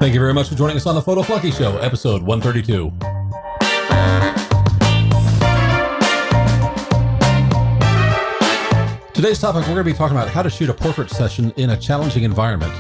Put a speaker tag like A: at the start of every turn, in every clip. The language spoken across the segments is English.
A: Thank you very much for joining us on the Photo Flunky Show, episode 132. Today's topic, we're going to be talking about how to shoot a portrait session in a challenging environment.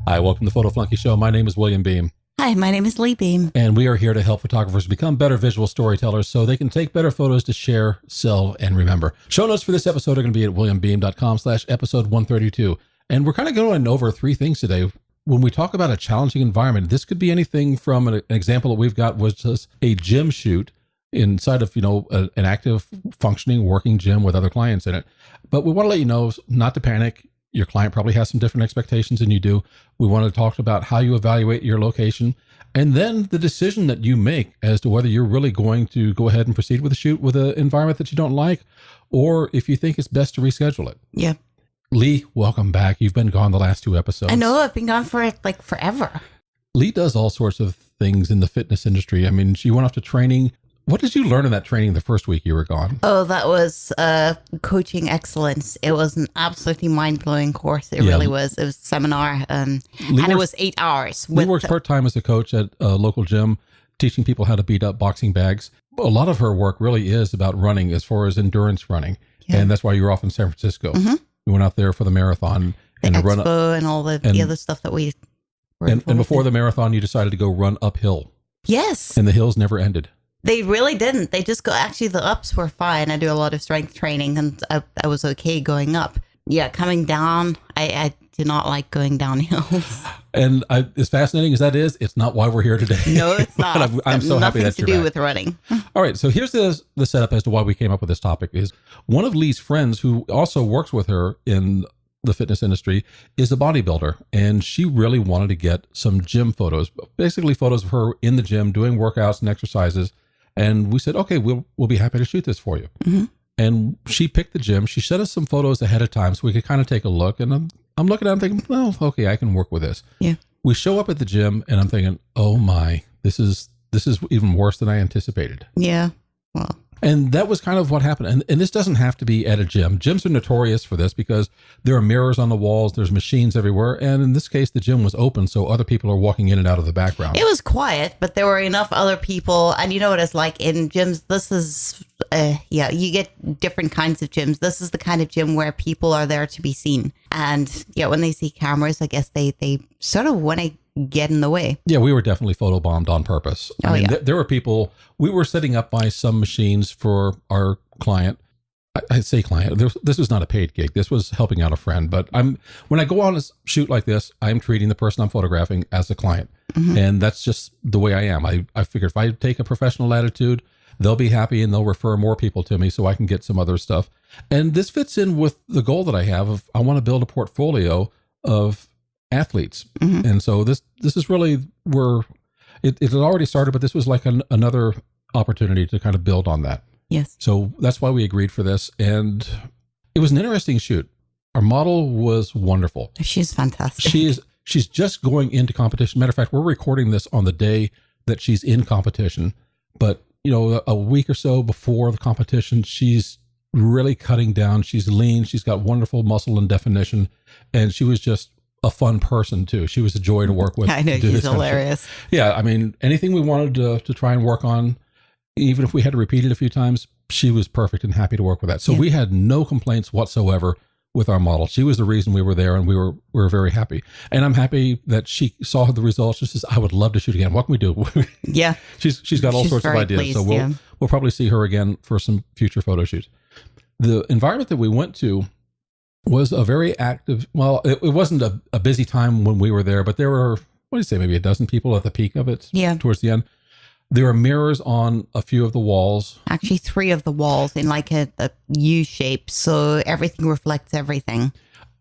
A: Hi, welcome to the Photo Flunky Show. My name is William Beam.
B: Hi, my name is Lee Beam.
A: And we are here to help photographers become better visual storytellers so they can take better photos to share, sell, and remember. Show notes for this episode are going to be at williambeam.com/episode 132. And we're kind of going over three things today. When we talk about a challenging environment, this could be anything from an example that we've got was just a gym shoot inside of, an active, functioning, working gym with other clients in it. But we want to let you know not to panic. Your client probably has some different expectations than you do. We want to talk about how you evaluate your location and then the decision that you make as to whether you're really going to go ahead and proceed with a shoot with an environment that you don't like, or if you think it's best to reschedule it.
B: Yeah.
A: Lee, welcome back. You've been gone the last two episodes.
B: I know, I've been gone for like forever.
A: Lee does all sorts of things in the fitness industry. I mean, she went off to training. What did you learn in that training the first week you were gone?
B: Oh, that was coaching excellence. It was an absolutely mind-blowing course. It really was. It was a seminar, and it was 8 hours.
A: Lee works part-time as a coach at a local gym, teaching people how to beat up boxing bags. A lot of her work really is about running as far as endurance running. Yeah. And that's why you were off in San Francisco. Mm-hmm. We went out there for the marathon.
B: The expo and all the other stuff that we were
A: and before the marathon, you decided to go run uphill.
B: Yes.
A: And the hills never ended.
B: They really didn't. They just actually the ups were fine. I do a lot of strength training and I was okay going up. Yeah, coming down, I do not like going down hills.
A: And as fascinating as that is, it's not why we're here today.
B: No, it's not.
A: I'm so happy that you're back.
B: Nothing to do with running.
A: All right, so here's the setup as to why we came up with this topic is one of Lee's friends who also works with her in the fitness industry is a bodybuilder, and she really wanted to get some gym photos, basically photos of her in the gym doing workouts and exercises. And we said, okay, we'll be happy to shoot this for you. Mm-hmm. And she picked the gym. She sent us some photos ahead of time so we could kind of take a look. And I'm looking at it, I'm thinking, well, okay, I can work with this.
B: Yeah.
A: We show up at the gym and I'm thinking, oh my, this is even worse than I anticipated.
B: Yeah. Well.
A: And that was kind of what happened. And this doesn't have to be at a gym. Gyms are notorious for this because there are mirrors on the walls. There's machines everywhere. And in this case, the gym was open. So other people are walking in and out of the background.
B: It was quiet, but there were enough other people. And you know what it's like in gyms. This is, you get different kinds of gyms. This is the kind of gym where people are there to be seen. And yeah, when they see cameras, I guess they sort of want to get in the way. Yeah,
A: we were definitely photobombed on purpose. I mean, there were people, we were setting up by some machines for our client. I say client, this was not a paid gig. This was helping out a friend. But when I go on a shoot like this, I'm treating the person I'm photographing as a client. Mm-hmm. And that's just the way I am. I figure if I take a professional attitude, they'll be happy and they'll refer more people to me so I can get some other stuff. And this fits in with the goal that I have of I want to build a portfolio of athletes. Mm-hmm. And so this is really where it had already started, but this was like another opportunity to kind of build on that.
B: Yes.
A: So that's why we agreed for this. And it was an interesting shoot. Our model was wonderful.
B: She's fantastic.
A: She's just going into competition. Matter of fact, we're recording this on the day that she's in competition, but a week or so before the competition, she's really cutting down. She's lean. She's got wonderful muscle and definition. And she was just a fun person too. She was a joy to work with.
B: I know, she's hilarious.
A: Yeah, I mean, anything we wanted to try and work on, even if we had to repeat it a few times, she was perfect and happy to work with that. So we had no complaints whatsoever with our model. She was the reason we were there, and we were very happy. And I'm happy that she saw the results. She says, I would love to shoot again. What can we do?
B: Yeah.
A: She's got all sorts of ideas.
B: Pleased,
A: so we'll probably see her again for some future photo shoots. The environment that we went to was a very active, well, it wasn't a busy time when we were there, but there were, what do you say, maybe a dozen people at the peak of it towards the end. There were mirrors on a few of the walls.
B: Actually, 3 of the walls in like a U shape, so everything reflects everything.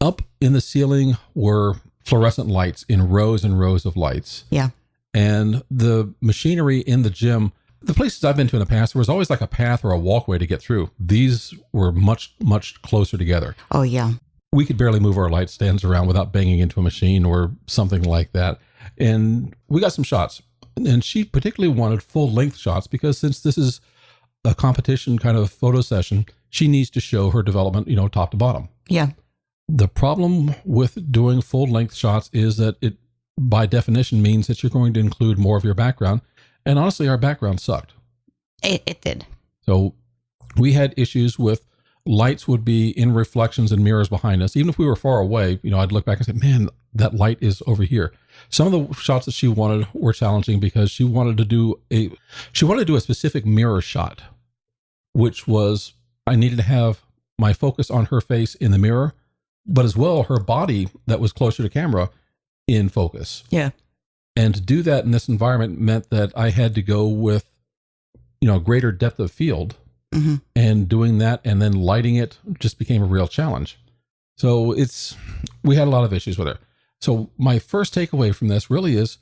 A: Up in the ceiling were fluorescent lights in rows and rows of lights.
B: Yeah.
A: And the machinery in the gym, the places I've been to in the past, there was always like a path or a walkway to get through. These were much, much closer together.
B: Oh, yeah.
A: We could barely move our light stands around without banging into a machine or something like that. And we got some shots. And she particularly wanted full-length shots because since this is a competition kind of photo session, she needs to show her development, top to bottom.
B: Yeah.
A: The problem with doing full length shots is that it, by definition, means that you're going to include more of your background. And honestly, our background sucked.
B: It did.
A: So we had issues with lights would be in reflections and mirrors behind us. Even if we were far away, I'd look back and say, man, that light is over here. Some of the shots that she wanted were challenging because she wanted to do a specific mirror shot, which was, I needed to have my focus on her face in the mirror, but as well her body that was closer to camera in focus.
B: Yeah.
A: And to do that in this environment meant that I had to go with, greater depth of field.
B: Mm-hmm.
A: And doing that and then lighting it just became a real challenge. So we had a lot of issues with it. So my first takeaway from this really is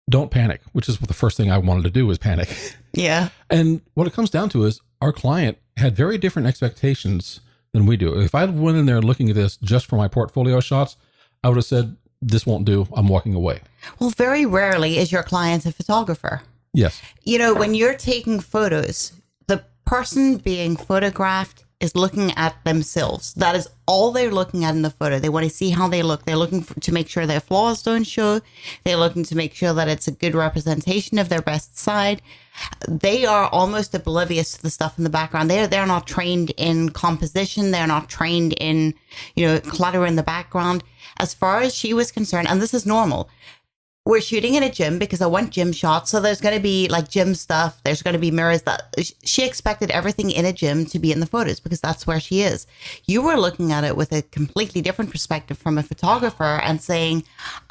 A: don't panic, which is the first thing I wanted to do was panic.
B: Yeah.
A: And what it comes down to is our client had very different expectations than we do. If I went in there looking at this just for my portfolio shots, I would have said, this won't do. I'm walking away.
B: Well, very rarely is your client a photographer.
A: Yes.
B: When you're taking photos, the person being photographed is looking at themselves. That is all they're looking at in the photo. They want to see how they look. They're looking to make sure their flaws don't show. They're looking to make sure that it's a good representation of their best side. They are almost oblivious to the stuff in the background. They're not trained in composition. They're not trained in, clutter in the background. As far as she was concerned, and this is normal, we're shooting in a gym because I want gym shots. So there's going to be like gym stuff. There's going to be mirrors. That she expected everything in a gym to be in the photos because that's where she is. You were looking at it with a completely different perspective from a photographer and saying,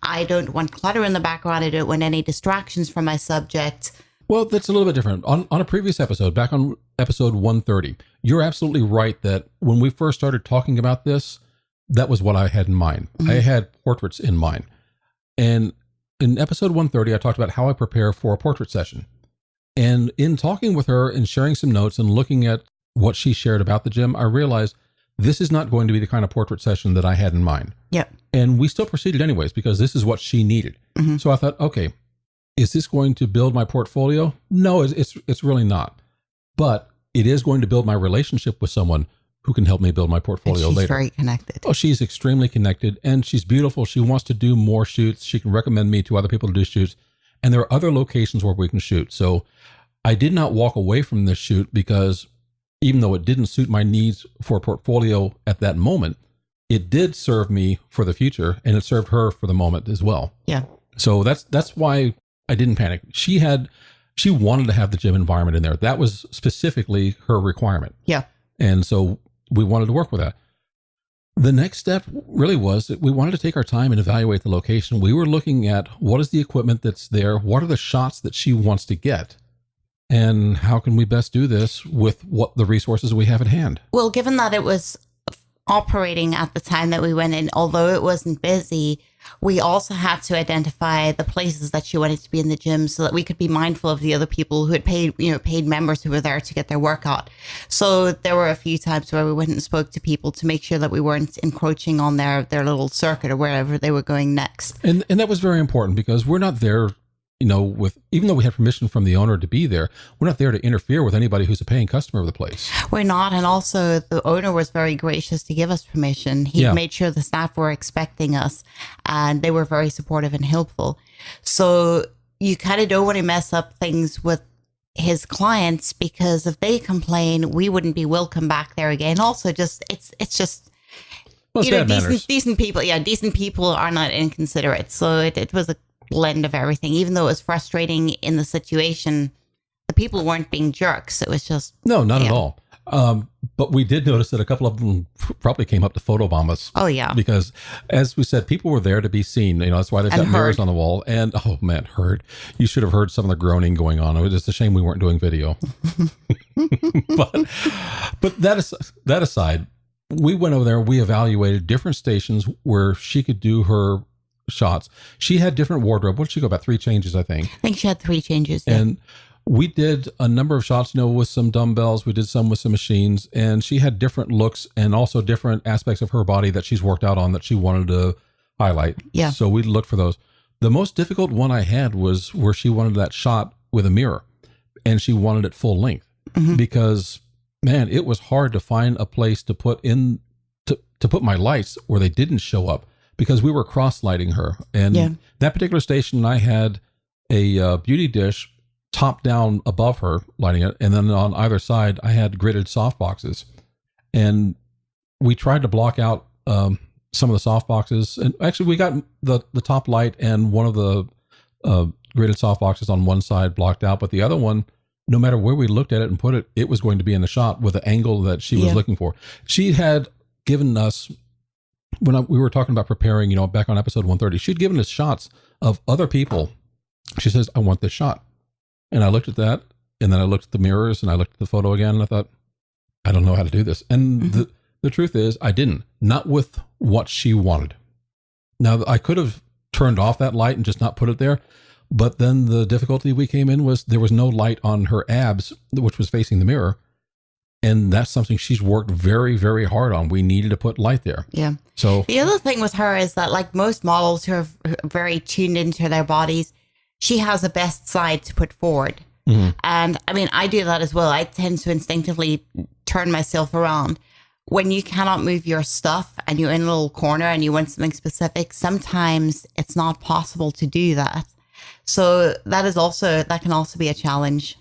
B: I don't want clutter in the background. I don't want any distractions from my subject.
A: Well, that's a little bit different. On a previous episode, back on episode 130, you're absolutely right that when we first started talking about this, that was what I had in mind. Mm-hmm. I had portraits in mind. And in episode 130, I talked about how I prepare for a portrait session. And in talking with her and sharing some notes and looking at what she shared about the gym, I realized this is not going to be the kind of portrait session that I had in mind.
B: Yeah.
A: And we still proceeded anyways, because this is what she needed. Mm-hmm. So I thought, okay, is this going to build my portfolio? No, it's really not. But it is going to build my relationship with someone who can help me build my portfolio
B: she's
A: later.
B: Very connected.
A: Oh, she's extremely connected and she's beautiful. She wants to do more shoots. She can recommend me to other people to do shoots. And there are other locations where we can shoot. So I did not walk away from this shoot because even though it didn't suit my needs for a portfolio at that moment, it did serve me for the future and it served her for the moment as well.
B: Yeah.
A: So that's why I didn't panic. She wanted to have the gym environment in there. That was specifically her requirement.
B: Yeah.
A: And so we wanted to work with that. The next step really was that we wanted to take our time and evaluate the location. We were looking at what is the equipment that's there? What are the shots that she wants to get? And how can we best do this with what the resources we have at hand?
B: Well, given that it was operating at the time that we went in, although it wasn't busy, we also had to identify the places that she wanted to be in the gym so that we could be mindful of the other people who had paid members who were there to get their workout. So there were a few times where we went and spoke to people to make sure that we weren't encroaching on their little circuit or wherever they were going next.
A: And that was very important because we're not there, even though we had permission from the owner to be there, we're not there to interfere with anybody who's a paying customer of the place.
B: We're not. And also the owner was very gracious to give us permission. He made sure the staff were expecting us and they were very supportive and helpful. So you kind of don't want to mess up things with his clients because if they complain, we wouldn't be welcome back there again. Also, it's just,
A: well,
B: decent people. Yeah. Decent people are not inconsiderate. So it was a blend of everything. Even though it was frustrating in the situation, the people weren't being jerks. It was just
A: not at all. But we did notice that a couple of them probably came up to photobomb us.
B: Oh yeah,
A: because as we said, people were there to be seen. That's why they've got mirrors on the wall. And oh man, you should have heard some of the groaning going on. It was just a shame we weren't doing video. but that aside, we went over there. We evaluated different stations where she could do her shots. She had different wardrobe. What did she go about 3 changes? I think
B: she had 3 changes. Yeah.
A: And we did a number of shots, with some dumbbells. We did some with some machines, and she had different looks and also different aspects of her body that she's worked out on that she wanted to highlight.
B: Yeah.
A: So we looked for those. The most difficult one I had was where she wanted that shot with a mirror and she wanted it full length. because, man, it was hard to find a place to put in to put my lights where they didn't show up because we were cross lighting her. And that particular station, I had a beauty dish top down above her lighting it, and then on either side I had gridded soft boxes, and we tried to block out some of the soft boxes, and actually we got the top light and one of the gridded soft boxes on one side blocked out, but the other one, no matter where we looked at it and put it, it was going to be in the shot with the angle that she was looking for. She had given us, when we were talking about preparing, back on episode 130, she'd given us shots of other people. She says, I want this shot. And I looked at that, and then I looked at the mirrors, and I looked at the photo again, and I thought, I don't know how to do this. And the truth is, I didn't. Not with what she wanted. Now, I could have turned off that light and just not put it there, but then the difficulty we came in was there was no light on her abs, which was facing the mirror, and that's something she's worked very, very hard on. We needed to put light there.
B: Yeah.
A: So
B: the other thing with her is that, like most models who are very tuned into their bodies, she has a best side to put forward. And I mean, I do that as well. I tend to instinctively turn myself around. When you cannot move your stuff and you're in a little corner and you want something specific, sometimes it's not possible to do that. So that can also be a challenge.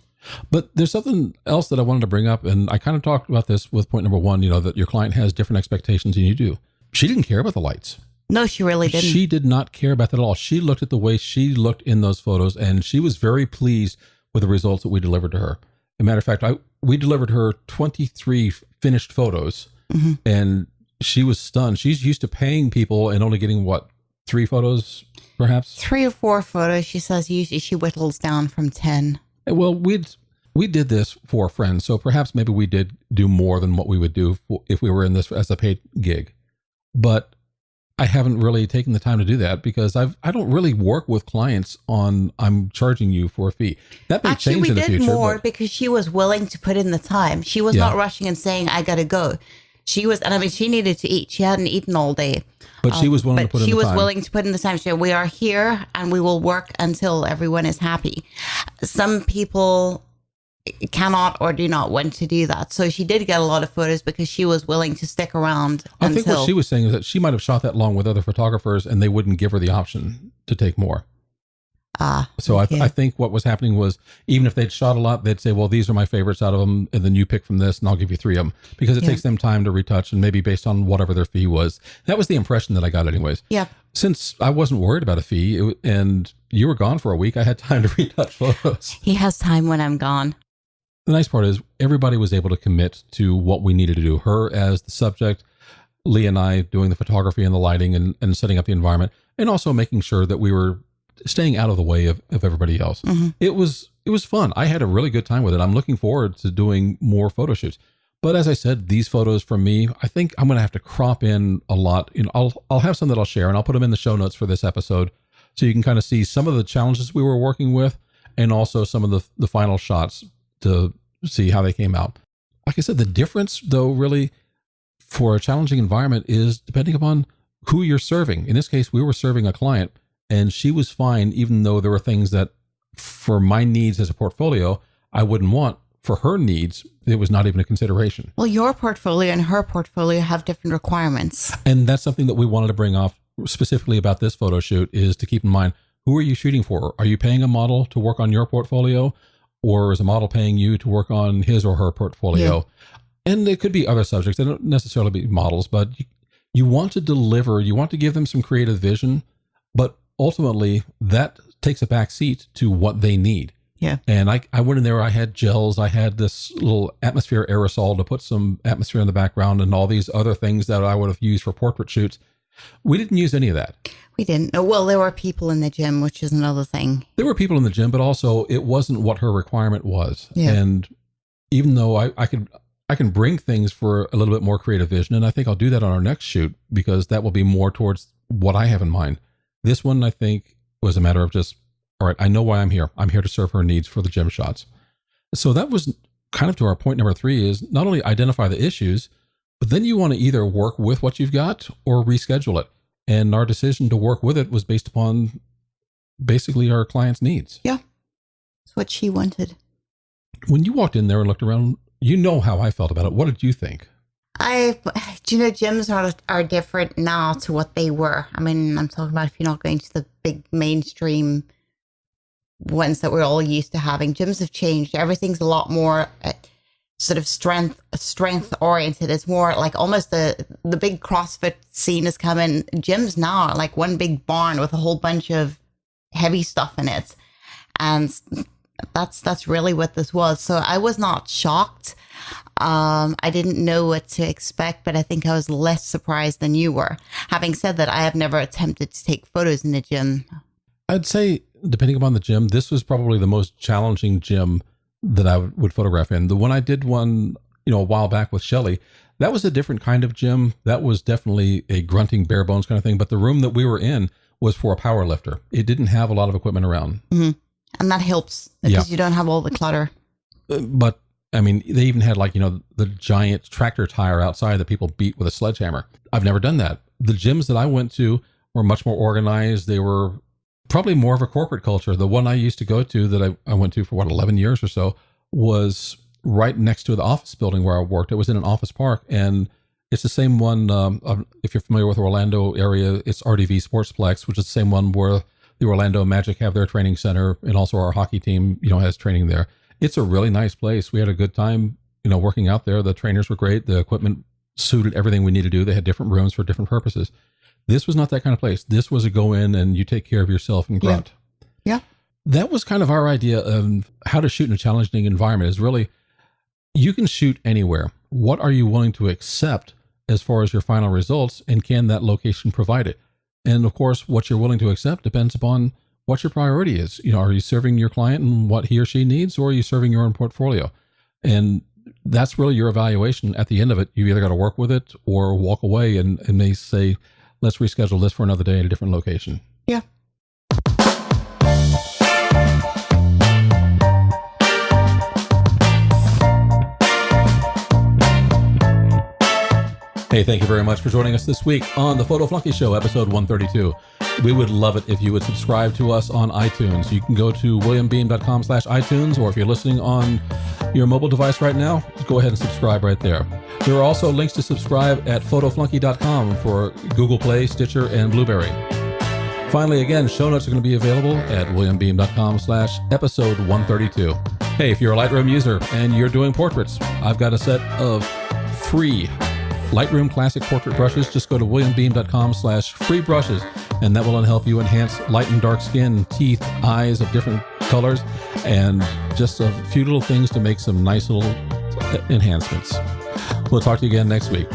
A: But there's something else that I wanted to bring up, and I kind of talked about this with point number one, that your client has different expectations than you do. She didn't care about the lights.
B: No, she really didn't.
A: She did not care about that at all. She looked at the way she looked in those photos, and she was very pleased with the results that we delivered to her. As a matter of fact, we delivered her 23 finished photos, and she was stunned. She's used to paying people and only getting, 3 photos, perhaps?
B: 3 or 4 photos. She says usually she whittles down from 10.
A: Well, we did this for a friend, so perhaps maybe we did do more than what we would do if we were in this as a paid gig. But I haven't really taken the time to do that because I don't really work with clients on I'm charging you for a fee. That may change in the future.
B: We did more because she was willing to put in the time. She was not rushing and saying, I got to go. She was, and I mean, she needed to eat. She hadn't eaten all day.
A: But she was willing to put in the time.
B: She was willing to put in the time. She said, we are here and we will work until everyone is happy. Some people cannot or do not want to do that. So she did get a lot of photos because she was willing to stick around.
A: I think what she was saying is that she might have shot that long with other photographers and they wouldn't give her the option to take more. So I think what was happening was even if they'd shot a lot, they'd say, well, these are my favorites out of them. And then you pick from this and I'll give you 3 of them because it takes them time to retouch and maybe based on whatever their fee was. That was the impression that I got anyways.
B: Yeah.
A: Since I wasn't worried about a fee and you were gone for a week, I had time to retouch photos.
B: He has time when I'm gone.
A: The nice part is everybody was able to commit to what we needed to do. Her as the subject, Lee and I doing the photography and the lighting and setting up the environment and also making sure that we were staying out of the way of everybody else. It was fun. I had a really good time with it. I'm looking forward to doing more photo shoots. But as I said, these photos from me, I think I'm going to have to crop in a lot. I'll have some that I'll share and I'll put them in the show notes for this episode so you can kind of see some of the challenges we were working with and also some of the final shots to see how they came out. Like I said, the difference though really for a challenging environment is depending upon who you're serving. In this case, we were serving a client and she was fine, even though there were things that for my needs as a portfolio, I wouldn't want. For her needs, it was not even a consideration.
B: Well, your portfolio and her portfolio have different requirements.
A: And that's something that we wanted to bring off specifically about this photo shoot is to keep in mind, who are you shooting for? Are you paying a model to work on your portfolio? Or is a model paying you to work on his or her portfolio? Yeah. And it could be other subjects. They don't necessarily be models, but you want to deliver, you want to give them some creative vision, but ultimately that takes a back seat to what they need.
B: Yeah.
A: And I went in there, I had gels, I had this little atmosphere aerosol to put some atmosphere in the background and all these other things that I would have used for portrait shoots. We didn't use any of that.
B: We didn't. Well, there were people in the gym, which is another thing.
A: There were people in the gym, but also it wasn't what her requirement was.
B: Yeah.
A: And even though I can bring things for a little bit more creative vision, and I think I'll do that on our next shoot because that will be more towards what I have in mind. This one, I think, was a matter of just, all right, I know why I'm here. I'm here to serve her needs for the gym shots. So that was kind of to our point number 3 is not only identify the issues, but then you want to either work with what you've got or reschedule it. And our decision to work with it was based upon basically our client's needs.
B: Yeah. It's what she wanted.
A: When you walked in there and looked around, you know how I felt about it. What did you think?
B: Gyms are different now to what they were. I mean, I'm talking about if you're not going to the big mainstream ones that we're all used to having. Gyms have changed. Everything's a lot more sort of strength oriented. It's more like almost the big CrossFit scene is coming. Gyms now are like one big barn with a whole bunch of heavy stuff in it, and that's really what this was. So I was not shocked. I didn't know what to expect, but I think I was less surprised than you were. Having said that, I have never attempted to take photos in the gym.
A: I'd say, depending upon the gym, this was probably the most challenging gym that I would photograph in. The one I did a while back with Shelly, that was a different kind of gym. That was definitely a grunting, bare bones kind of thing. But the room that we were in was for a power lifter. It didn't have a lot of equipment around.
B: Mm-hmm. And that helps because you don't have all the clutter.
A: But I mean, they even had the giant tractor tire outside that people beat with a sledgehammer. I've never done that. The gyms that I went to were much more organized. They were probably more of a corporate culture. The one I used to go to that I went to for 11 years or so was right next to the office building where I worked. It was in an office park, and it's the same one. If you're familiar with the Orlando area, it's RDV Sportsplex, which is the same one where the Orlando Magic have their training center, and also our hockey team, has training there. It's a really nice place. We had a good time, working out there. The trainers were great. The equipment suited everything we need to do. They had different rooms for different purposes. This was not that kind of place. This was a go in and you take care of yourself and grunt.
B: Yeah.
A: That was kind of our idea of how to shoot in a challenging environment, is really, you can shoot anywhere. What are you willing to accept as far as your final results, and can that location provide it? And of course, what you're willing to accept depends upon what your priority is. Are you serving your client and what he or she needs, or are you serving your own portfolio? And that's really your evaluation. At the end of it, you either got to work with it or walk away and may say, let's reschedule this for another day at a different location.
B: Yeah.
A: Hey, thank you very much for joining us this week on the Photo Flunky Show, episode 132. We would love it if you would subscribe to us on iTunes. You can go to williambeam.com/iTunes, or if you're listening on your mobile device right now, go ahead and subscribe right there. There are also links to subscribe at photoflunky.com for Google Play, Stitcher, and Blueberry. Finally, again, show notes are going to be available at williambeam.com/episode 132. Hey, if you're a Lightroom user and you're doing portraits, I've got a set of free Lightroom Classic portrait brushes. Just go to williambeam.com/free brushes, and that will help you enhance light and dark skin, teeth, eyes of different colors, and just a few little things to make some nice little enhancements. We'll talk to you again next week.